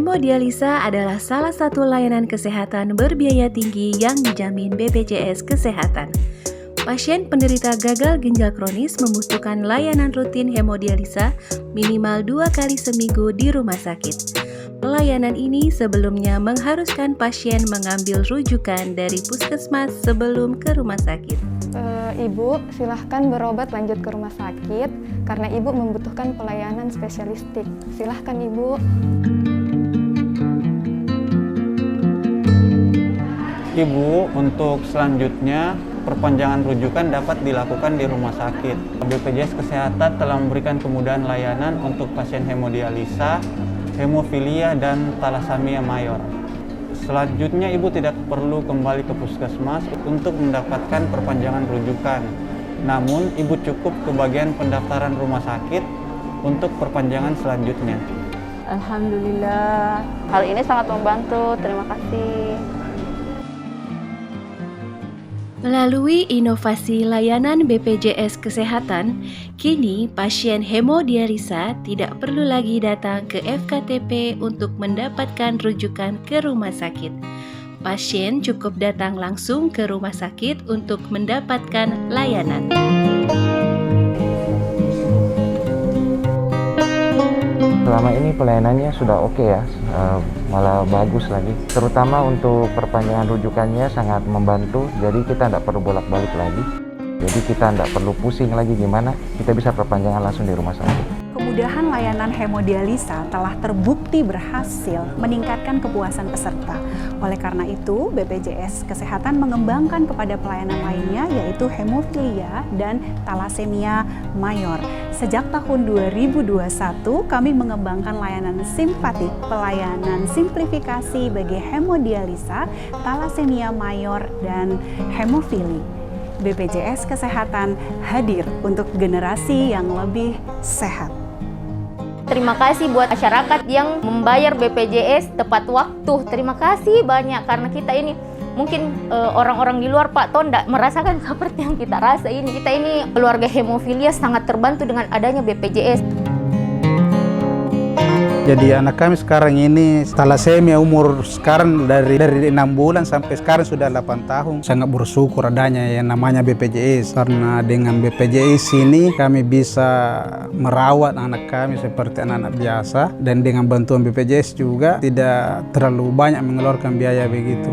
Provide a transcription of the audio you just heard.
Hemodialisa adalah salah satu layanan kesehatan berbiaya tinggi yang dijamin BPJS Kesehatan. Pasien penderita gagal ginjal kronis membutuhkan layanan rutin hemodialisa minimal 2 kali seminggu di rumah sakit. Pelayanan ini sebelumnya mengharuskan pasien mengambil rujukan dari puskesmas sebelum ke rumah sakit. Ibu, silahkan berobat lanjut ke rumah sakit karena Ibu membutuhkan pelayanan spesialistik. Silahkan Ibu. Ibu, untuk selanjutnya perpanjangan rujukan dapat dilakukan di rumah sakit. BPJS Kesehatan telah memberikan kemudahan layanan untuk pasien hemodialisa, hemofilia, dan talasemia mayor. Selanjutnya Ibu tidak perlu kembali ke puskesmas untuk mendapatkan perpanjangan rujukan. Namun Ibu cukup ke bagian pendaftaran rumah sakit untuk perpanjangan selanjutnya. Alhamdulillah, hal ini sangat membantu. Terima kasih. Melalui inovasi layanan BPJS Kesehatan, kini pasien hemodialisa tidak perlu lagi datang ke FKTP untuk mendapatkan rujukan ke rumah sakit. Pasien cukup datang langsung ke rumah sakit untuk mendapatkan layanan. Selama ini pelayanannya sudah oke ya, malah bagus lagi. Terutama untuk perpanjangan rujukannya sangat membantu, jadi kita tidak perlu bolak-balik lagi. Jadi kita tidak perlu pusing lagi gimana, kita bisa perpanjangan langsung di rumah sakit. Kemudahan layanan hemodialisa telah terbukti berhasil meningkatkan kepuasan peserta. Oleh karena itu, BPJS Kesehatan mengembangkan kepada pelayanan lainnya yaitu hemofilia dan talasemia mayor. Sejak tahun 2021, kami mengembangkan layanan simpatik, pelayanan simplifikasi bagi hemodialisa, talasemia mayor, dan hemofili. BPJS Kesehatan hadir untuk generasi yang lebih sehat. Terima kasih buat masyarakat yang membayar BPJS tepat waktu. Terima kasih banyak karena kita ini mungkin orang-orang di luar Pak Ton tidak merasakan seperti yang kita rasa ini. Kita ini keluarga hemofilia sangat terbantu dengan adanya BPJS. Jadi anak kami sekarang ini talasemia umur sekarang dari 6 bulan sampai sekarang sudah 8 tahun. Sangat bersyukur adanya yang namanya BPJS. Karena dengan BPJS ini kami bisa merawat anak kami seperti anak-anak biasa. Dan dengan bantuan BPJS juga tidak terlalu banyak mengeluarkan biaya begitu.